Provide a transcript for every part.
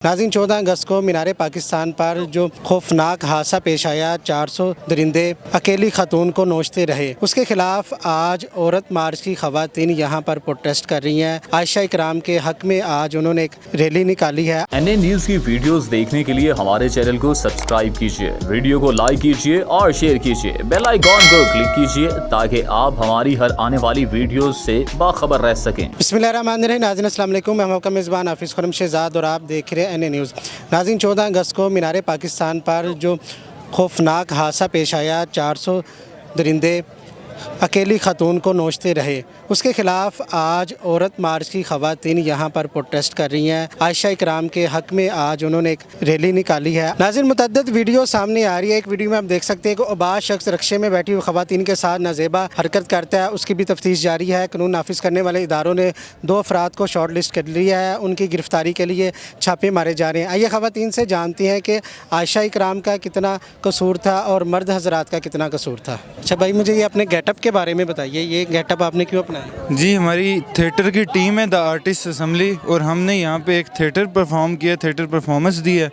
नाज़रीन 14 अगस्त को मीनार पाकिस्तान पर जो खौफनाक हादसा पेश आया, 400 दरिंदे अकेली खातून को नोचते रहे, उसके खिलाफ आज औरत मार्च की खवातीन यहाँ पर प्रोटेस्ट कर रही हैं। आयशा इकराम के हक में आज उन्होंने एक रैली निकाली है। NN न्यूज़ की वीडियोस देखने के लिए हमारे चैनल को सब्सक्राइब कीजिए, वीडियो को लाइक कीजिए और शेयर कीजिए, बेल आइकॉन को क्लिक कीजिए ताकि आप हमारी हर आने वाली वीडियो से बाखबर रह सकें। बिस्मिल्लाहिर्रहमानिर्रहीम। नाज़रीन अस्सलाम वालेकुम, मैं आपका मेज़बान हाफिज़ खुरम शहजाद और आप देख रहे हैं NN न्यूज़। नाज़रीन 14 अगस्त को मीनार पाकिस्तान पर जो खौफनाक हादसा पेश आया, 400 दरिंदे अकेली खातून को नोचते रहे, उसके खिलाफ आज औरत मार्च की खवातीन यहाँ पर प्रोटेस्ट कर रही हैं। आयशा इकराम के हक में आज उन्होंने एक रैली निकाली है। नाज़रीन मुतअद्दिद वीडियो सामने आ रही है। एक वीडियो में आप देख सकते हैं कि अबाज शख्स रक्शे में बैठी हुई खवातीन के साथ नाजेबा हरकत करता है, उसकी भी तफ्तीश जारी है। कानून नाफिज करने वाले इदारों ने 2 अफराद को शॉर्ट लिस्ट कर लिया है, उनकी गिरफ्तारी के लिए छापे मारे जा रहे हैं। आइए खवातीन से जानती हैं कि आयशा इकराम का कितना कसूर था और मर्द हजरात का कितना कसूर था। अच्छा भाई, मुझे ये अपने गेटअप के बारे में बताइए, ये गेटअप आपने क्यों अपनाया? जी, हमारी थिएटर की टीम है द आर्टिस्ट असेंबली, और हमने यहाँ पे एक थिएटर परफॉर्म किया, थिएटर परफॉर्मेंस दी है,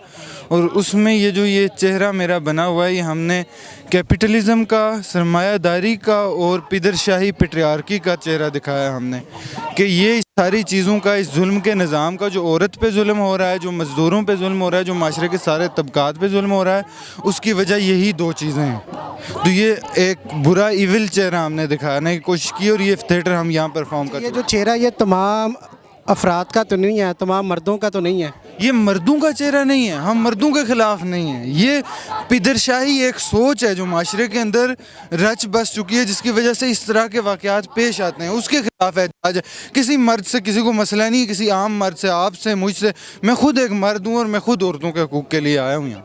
और उसमें ये चेहरा मेरा बना हुआ है, ये हमने कैपिटलिज्म का, सरमायादारी का और पिदरशाही पेट्रियार्की का चेहरा दिखाया हमने कि ये सारी चीज़ों का, इस जुल्म के निज़ाम का, जो औरत पे जुल्म हो रहा है, जो मज़दूरों पे जुल्म हो रहा है, जो माशरे के सारे तबकात पे जुल्म हो रहा है, उसकी वजह यही 2 चीज़ें हैं। तो ये एक बुरा इविल चेहरा हमने दिखाने की कोशिश की और ये थिएटर हम यहाँ परफॉर्म करते हैं। ये जो चेहरा ये तमाम अफराद का तो नहीं है, तमाम मर्दों का तो नहीं है? ये मर्दों का चेहरा नहीं है, हम मर्दों के ख़िलाफ़ नहीं है। ये पिदरशाही एक सोच है जो माशरे के अंदर रच बस चुकी है, जिसकी वजह से इस तरह के वाक़यात पेश आते हैं, उसके ख़िलाफ़ एहतजाज है। किसी मर्द से किसी को मसला नहीं है, किसी आम मर्द से, आपसे, मुझसे। मैं खुद एक मर्द हूँ और मैं खुद औरतों के हकूक़ के लिए आया हूँ यहाँ।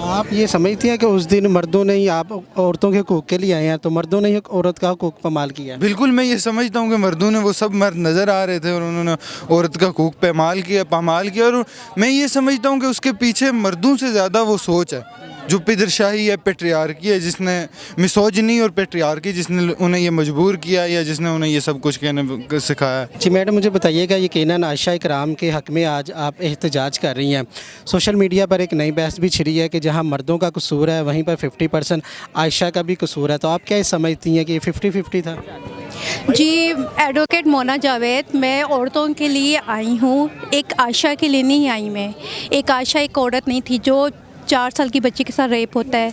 आप ये समझती हैं कि उस दिन मर्दों ने ही, आप औरतों के हकूक़ के लिए आए हैं, तो मर्दों ने ही औरत का हकूक़ पामाल किया है? बिल्कुल, मैं ये समझता हूँ कि मर्दों ने, वो सब मर्द नज़र आ रहे थे और उन्होंने औरत का हकूक़ पामाल किया, और मैं ये समझता हूँ कि उसके पीछे मर्दों से ज़्यादा वो सोच है जो पिदरशाही है, पेट्रियार्की है, जिसने मिसोजिनी और पेट्रियार्की, जिसने उन्हें ये मजबूर किया या जिसने उन्हें ये सब कुछ कहने सिखाया। जी मैडम, मुझे बताइएगा, यकीनन आयशा इकराम के हक़ में आज आप एहतजाज कर रही हैं। सोशल मीडिया पर एक नई बहस भी छिड़ी है कि जहां मर्दों का कसूर है वहीं पर 50% आयशा का भी कसूर है, तो आप क्या समझती हैं कि ये 50-50 था? जी, एडवोकेट मोना जावेद, मैं औरतों के लिए आई हूँ, एक आयशा के लिए नहीं आई मैं। एक आयशा एक औरत नहीं थी जो 4 साल की बच्ची के साथ रेप होता है,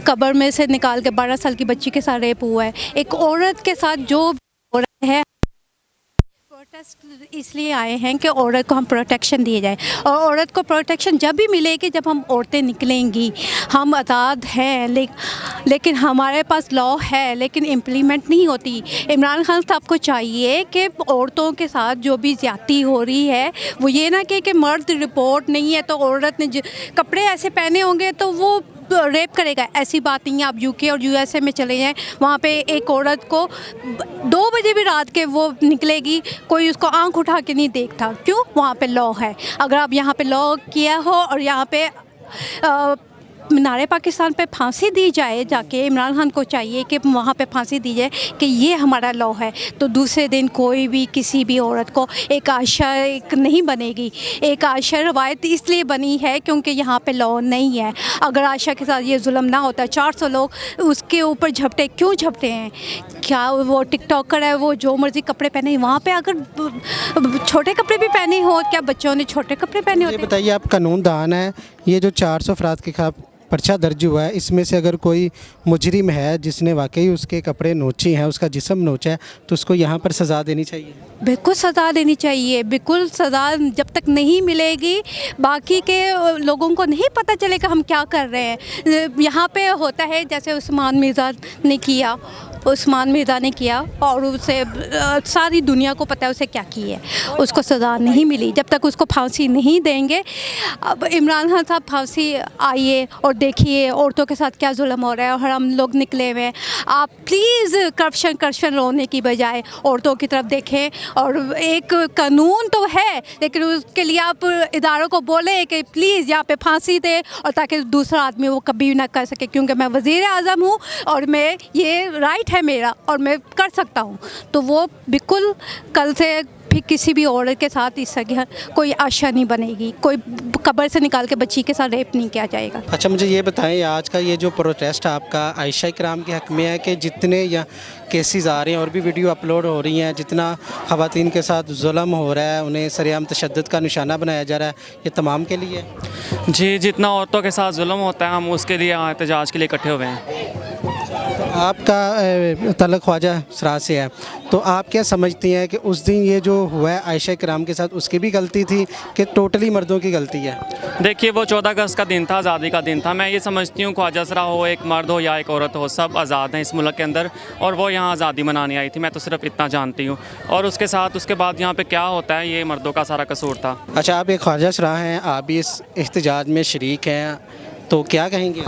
कब्र में से निकाल के 12 साल की बच्ची के साथ रेप हुआ है। एक औरत के साथ जो हो रहा है, प्रोटेस्ट इसलिए आए हैं कि औरत को हम प्रोटेक्शन दिए जाए, और औरत को प्रोटेक्शन जब भी मिलेगी जब हम औरतें निकलेंगी। हम आज़ाद हैं, लेकिन हमारे पास लॉ है लेकिन इम्प्लीमेंट नहीं होती। इमरान खान साहब को चाहिए कि औरतों के साथ जो भी ज़्यादती हो रही है वो ये ना कि मर्द रिपोर्ट नहीं है तो औरत ने कपड़े ऐसे पहने होंगे तो वो रेप करेगा, ऐसी बात नहीं है। आप UK और USA में चले जाएं, वहाँ पे एक औरत को 2 बजे भी रात के वो निकलेगी, कोई उसको आंख उठा के नहीं देखता। क्यों? वहाँ पे लॉ है। अगर आप यहाँ पे लॉ किया हो और यहाँ पे मीनार पाकिस्तान पे फांसी दी जाए, जाके इमरान खान को चाहिए कि वहाँ पे फांसी दी जाए कि ये हमारा लॉ है, तो दूसरे दिन कोई भी किसी भी औरत को एक आयशा नहीं बनेगी। एक आयशा रवायत इसलिए बनी है क्योंकि यहाँ पे लॉ नहीं है। अगर आयशा के साथ ये जुल्म ना होता, 400 लोग उसके ऊपर झपटे, क्यों झपटे हैं? क्या वो टिकटॉकर है, वो जो मर्ज़ी कपड़े पहने, वहाँ पे अगर छोटे कपड़े भी पहने हो, क्या बच्चों ने छोटे कपड़े पहने होते? ये बताइए, आप कानून दान है, ये जो 400 अफराद के खिलाफ पर्चा दर्ज हुआ है, इसमें से अगर कोई मुजरिम है जिसने वाकई उसके कपड़े नोचे हैं, उसका जिस्म नोचा है, तो उसको यहाँ पर सज़ा देनी चाहिए? बिल्कुल सज़ा देनी चाहिए, बिल्कुल सज़ा जब तक नहीं मिलेगी, बाकी के लोगों को नहीं पता चलेगा हम क्या कर रहे हैं। यहाँ पे होता है जैसे उस्मान मिर्ज़ा ने किया और उसे सारी दुनिया को पता है उसे क्या की है, उसको सज़ा नहीं मिली। जब तक उसको फांसी नहीं देंगे, अब इमरान खान साहब फांसी आइए और देखिए औरतों के साथ क्या जुल्म हो रहा है और हम लोग निकले हुए हैं। आप प्लीज़ करप्शन रोने की बजाय औरतों की तरफ देखें, और एक कानून तो है लेकिन उसके लिए आप इदारों को बोलें कि प्लीज़ यहाँ पे फांसी दे, और ताकि दूसरा आदमी वो कभी ना कर सके। क्योंकि मैं वज़ीर आज़म हूँ और मैं ये राइट है मेरा और मैं कर सकता हूँ, तो वो बिल्कुल कल से फिर किसी भी औरत के साथ इस तरह की कोई आशा नहीं बनेगी, कोई कब्र से निकाल के बच्ची के साथ रेप नहीं किया जाएगा। अच्छा, मुझे ये बताएं, आज का ये जो प्रोटेस्ट आपका आयशा इकराम के हक़ में है कि जितने या केसेस आ रहे हैं और भी वीडियो अपलोड हो रही हैं, जितना ख़वातीन के साथ जुल्म हो रहा है, उन्हें सरेआम तशद्दुद का निशाना बनाया जा रहा है, ये तमाम के लिए? जी, जितना औरतों के साथ जुल्म होता है हम उसके लिए यहाँ एहतजाज के लिए इकट्ठे हुए हैं। आपका तल्लुक़ ख्वाजा सराज से है, तो आप क्या समझती हैं कि उस दिन ये जो हुआ है आयशा इकराम के साथ, उसकी भी गलती थी कि टोटली मर्दों की गलती है? देखिए, वो 14 अगस्त का दिन था, आज़ादी का दिन था। मैं ये समझती हूँ ख्वाजा सरा हो, एक मर्द हो या एक औरत हो, सब आज़ाद हैं इस मुल्क के अंदर, और वो यहाँ आज़ादी मनाने आई थी। मैं तो सिर्फ इतना जानती हूँ, और उसके साथ उसके बाद यहाँ पे क्या होता है, ये मर्दों का सारा कसूर था। अच्छा, आप एक ख्वाजा सरा हैं, आप भी इस एहतजाज में शरीक हैं, तो क्या कहेंगे?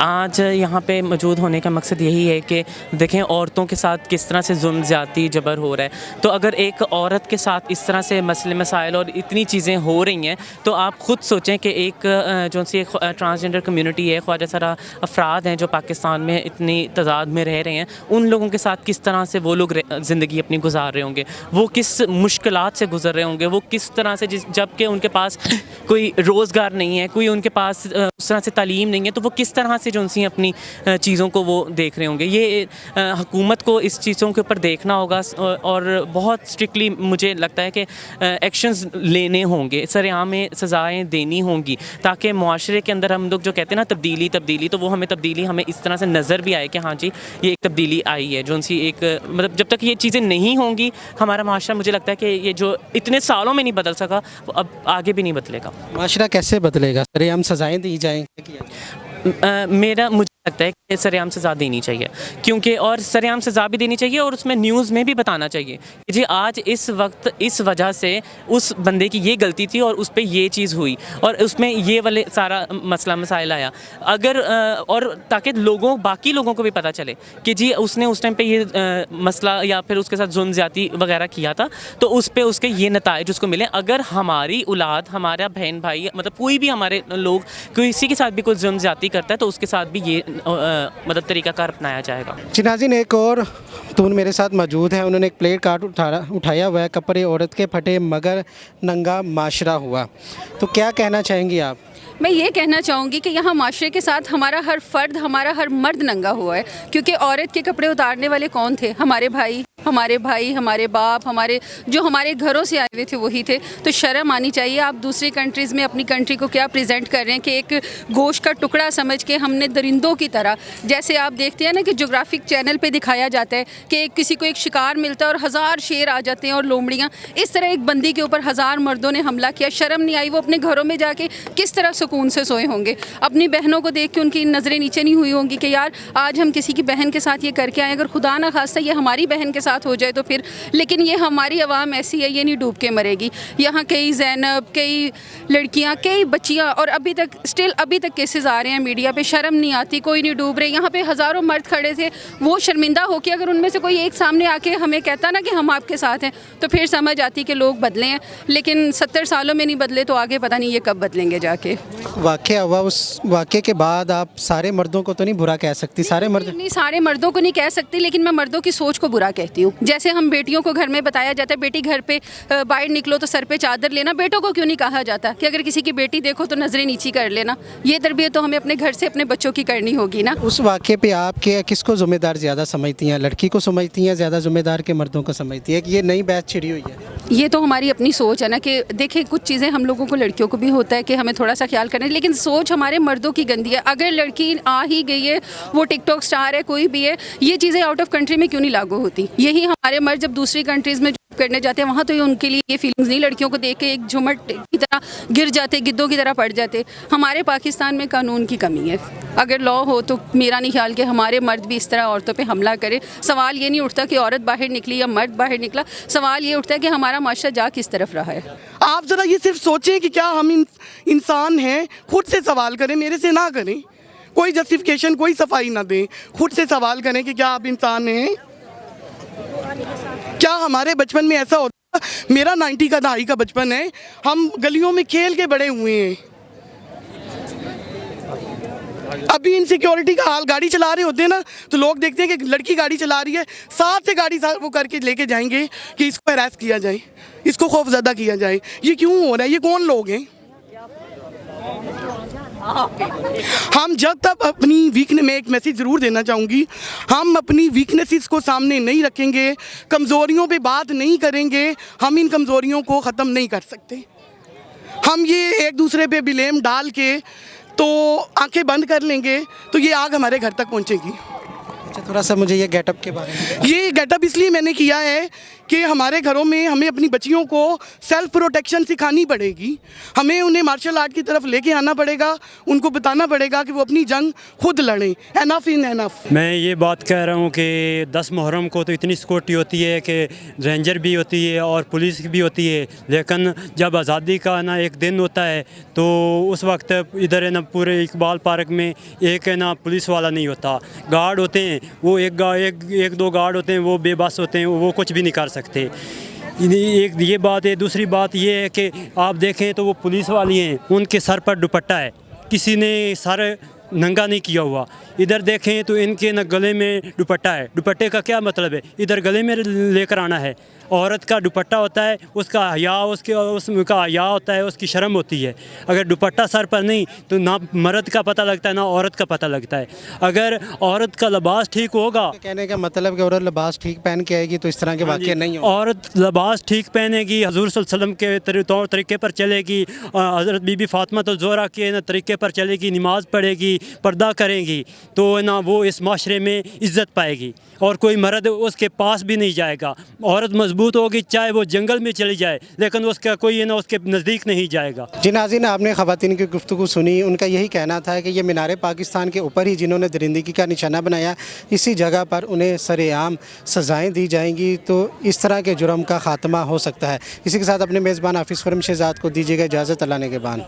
आज यहाँ पे मौजूद होने का मकसद यही है कि देखें औरतों के साथ किस तरह से जुल्म ज़्यादती जबर हो रहा है। तो अगर एक औरत के साथ इस तरह से मसले मसाइल और इतनी चीज़ें हो रही हैं, तो आप ख़ुद सोचें कि एक जो सी ट्रांसजेंडर कम्युनिटी है, ख्वाजा सरा अफराद हैं जो पाकिस्तान में इतनी तादाद में रह रहे हैं, उन लोगों के साथ किस तरह से वो लोग ज़िंदगी अपनी गुजार रहे होंगे, वो किस मुश्किलात से गुजर रहे होंगे, वो किस तरह से जबकि उनके पास कोई रोज़गार नहीं है, कोई उनके पास उस तरह से तालीम नहीं है, तो वो किस तरह से जो उनसी अपनी चीज़ों को वो देख रहे होंगे। ये हुकूमत को इस चीज़ों के ऊपर देखना होगा और बहुत स्ट्रिक्टली मुझे लगता है कि एक्शंस लेने होंगे, सरेआम सज़ाएँ देनी होंगी, ताकि मुआशरे के अंदर हम लोग जो कहते हैं ना तब्दीली, तो वो हमें तब्दीली हमें इस तरह से नज़र भी आए कि हाँ जी ये एक तब्दीली आई है। जो उनसी एक मतलब जब तक ये चीज़ें नहीं होंगी, हमारा माशरा मुझे लगता है कि ये जो इतने सालों में नहीं बदल सका, वो अब आगे भी नहीं बदलेगा। माशरा कैसे बदलेगा? सरेआम सज़ाएँ दी जाएंगी? मुझे लगता है कि सरेआम सज़ा देनी चाहिए, क्योंकि और सरेआम सज़ा भी देनी चाहिए और उसमें न्यूज़ में भी बताना चाहिए कि जी आज इस वक्त इस वजह से उस बंदे की ये गलती थी और उस पर ये चीज़ हुई और उसमें ये वाले सारा मसला मसाइल आया, अगर और ताकि बाकी लोगों को भी पता चले कि जी उसने उस टाइम पे ये मसला या फिर उसके साथ जुल्म ज़्यादती वगैरह किया था, तो उस पर उसके ये नताइज उसको मिले। अगर हमारी औलाद, हमारा बहन भाई, मतलब कोई भी हमारे लोग किसी के साथ भी कोई जुल्म ज़्यादती करता है, तो उसके साथ भी ये मतलब तरीक़ाकार अपनाया जाएगा। जी नाज़रीन, एक और तून मेरे साथ मौजूद है, उन्होंने एक प्लेट कार्ड उठाया हुआ है, कपड़े औरत के फटे मगर नंगा माशरा हुआ, तो क्या कहना चाहेंगी आप? मैं ये कहना चाहूँगी कि यहाँ माशरे के साथ हमारा हर फ़र्द, हमारा हर मर्द नंगा हुआ है, क्योंकि औरत के कपड़े उतारने वाले कौन थे? हमारे भाई, हमारे बाप, हमारे घरों से आए हुए थे वही थे। तो शर्म आनी चाहिए। आप दूसरी कंट्रीज़ में अपनी कंट्री को क्या प्रेजेंट कर रहे हैं कि एक गोश्त का टुकड़ा समझ के हमने दरिंदों की तरह, जैसे आप देखते हैं ना कि ज्योग्राफिक चैनल पे दिखाया जाता है कि किसी को एक शिकार मिलता है और 1000 शेर आ जाते हैं और लोमड़ियाँ, इस तरह एक बंदी के ऊपर 1000 मर्दों ने हमला किया। शर्म नहीं आई? वो अपने घरों में जाके किस तरह सुकून से सोए होंगे? अपनी बहनों को देख के उनकी नज़रें नीचे नहीं हुई होंगी कि यार आज हम किसी की बहन के साथ ये करके आए, अगर खुदा ना खास्ता ये हमारी बहन के साथ हो जाए तो फिर। लेकिन ये हमारी आवाम ऐसी है, ये नहीं डूब के मरेगी। यहाँ कई ज़ैनब, कई लड़कियाँ, कई बच्चियाँ, और अभी तक केसेस आ रहे हैं मीडिया पे। शर्म नहीं आती? कोई नहीं डूब रहे। यहाँ पे हज़ारों मर्द खड़े थे, वो शर्मिंदा हो के अगर उनमें से कोई एक सामने आके हमें कहता ना कि हम आपके साथ हैं, तो फिर समझ आती कि लोग बदले हैं। लेकिन 70 सालों में नहीं बदले तो आगे पता नहीं ये कब बदलेंगे जाके। वाक़या हुआ, उस वाक़े के बाद आप सारे मर्दों को तो नहीं बुरा कह सकती? सारे मर्दों को नहीं कह सकती, लेकिन मैं मर्दों की सोच को बुरा कहती हूँ। जैसे हम बेटियों को घर में बताया जाता है बेटी घर पे बाहर निकलो तो सर पे चादर लेना, बेटों को क्यों नहीं कहा जाता कि अगर किसी की बेटी देखो तो नज़रें नीची कर लेना? ये तरबियत तो हमें अपने घर से अपने बच्चों की करनी होगी ना। उस वाक़े पे आप किसको ज़िम्मेदार ज़्यादा समझती हैं? लड़की को समझती हैं ज़्यादा ज़िम्मेदार के मर्दों को समझती है कि ये नई बैच छिड़ी हुई है? ये तो हमारी अपनी सोच है ना कि देखें कुछ चीज़ें हम लोगों को लड़कियों को भी होता है कि हमें थोड़ा सा ख्याल करना है, लेकिन सोच हमारे मर्दों की गंदी है। अगर लड़की आ ही गई है, वो टिकटॉक स्टार है, कोई भी है, ये चीज़ें आउट ऑफ कंट्री में क्यों नहीं लागू होती? यही हमारे मर्द जब दूसरी कंट्रीज़ में करने जाते हैं वहाँ तो ये उनके लिए ये फीलिंग्स नहीं, लड़कियों को देख के एक झुमट की तरह गिर जाते, गिद्धों की तरह पड़ जाते। हमारे पाकिस्तान में कानून की कमी है। अगर लॉ हो तो मेरा नहीं ख्याल कि हमारे मर्द भी इस तरह औरतों पे हमला करे। सवाल ये नहीं उठता कि औरत बाहर निकली या मर्द बाहर निकला, सवाल ये उठता है कि हमारा माशरा जा किस तरफ रहा है। आप ज़रा ये सिर्फ सोचें कि क्या हम इंसान हैं, खुद से सवाल करें, मेरे से ना करें। कोई जस्टिफिकेशन, कोई सफाई ना दें, खुद से सवाल करें कि क्या आप इंसान हैं? क्या हमारे बचपन में ऐसा होता? मेरा 90 का दहाई का बचपन है, हम गलियों में खेल के बड़े हुए हैं। अभी इनसिक्योरिटी का हाल, गाड़ी चला रहे होते हैं ना तो लोग देखते हैं कि लड़की गाड़ी चला रही है, साथ से गाड़ी वो करके लेके जाएंगे कि इसको हरास किया जाए, इसको खौफजदा किया जाए। ये क्यों हो रहा है? ये कौन लोग हैं? हम जब तक अपनी वीकनेस, में एक मैसेज ज़रूर देना चाहूँगी, हम अपनी वीकनेसेस को सामने नहीं रखेंगे, कमज़ोरियों पे बात नहीं करेंगे, हम इन कमज़ोरियों को ख़त्म नहीं कर सकते। हम ये एक दूसरे पे ब्लेम डाल के तो आंखें बंद कर लेंगे तो ये आग हमारे घर तक पहुंचेगी। अच्छा, थोड़ा सा मुझे ये गेटअप के बारे में। ये गेटअप इसलिए मैंने किया है कि हमारे घरों में हमें अपनी बच्चियों को सेल्फ प्रोटेक्शन सिखानी पड़ेगी, हमें उन्हें मार्शल आर्ट की तरफ लेके आना पड़ेगा, उनको बताना पड़ेगा कि वो अपनी जंग खुद लड़ें। Enough in enough. मैं ये बात कह रहा हूँ कि 10 मुहर्रम को तो इतनी सिक्योरिटी होती है कि रेंजर भी होती है और पुलिस भी होती है, लेकिन जब आज़ादी का ना एक दिन होता है तो उस वक्त इधर है ना पूरे इकबाल पार्क में एक है ना पुलिस वाला नहीं होता, गार्ड होते हैं, वो एक दो गार्ड होते हैं, वो बेबस होते हैं, वो कुछ भी नहीं कर सकते। एक ये बात है। दूसरी बात ये है कि आप देखें तो वो पुलिस वाली हैं, उनके सर पर दुपट्टा है, किसी ने सर नंगा नहीं किया हुआ। इधर देखें तो इनके न गले में दुपट्टा है, दुपट्टे का क्या मतलब है? इधर गले में लेकर आना है। औरत का दुपट्टा होता है, उसका हया, उसका हया होता है, उसकी शर्म होती है। अगर दुपट्टा सर पर नहीं तो ना मर्द का पता लगता है ना औरत का पता लगता है। अगर औरत का लिबास ठीक होगा, कहने का मतलब कि औरत लिबास ठीक पहन के आएगी तो इस तरह के वाक़ये नहीं होंगे। औरत लिबास ठीक पहनेगी, हजूर सल्लल्लाहु अलैहि वसल्लम के तौर तरीके पर चलेगी, हज़रत बीबी फातिमा तो ज़ोहरा के ना तरीके पर चलेगी, नमाज़ पढ़ेगी, पर्दा करेगी, तो ना वो इस माशरे में इज़्ज़त पाएगी और कोई मर्द उसके पास भी नहीं जाएगा। औरत मजबूत होगी, चाहे वो जंगल में चली जाए, लेकिन उसका कोई है ना उसके नज़दीक नहीं जाएगा। जी नाज़रीन, आपने ख़वातीन की गुफ्तगू सुनी। उनका यही कहना था कि ये मीनार पाकिस्तान के ऊपर ही जिन्होंने दरिंदगी का निशाना बनाया, इसी जगह पर उन्हें सरेआम सज़ाएँ दी जाएंगी, तो इस तरह के जुर्म का ख़ात्मा हो सकता है। इसी के साथ अपने मेज़बान हाफिज़ खुर्रम शहज़ाद को दीजिएगा इजाज़त। अल्लाह ने के बान।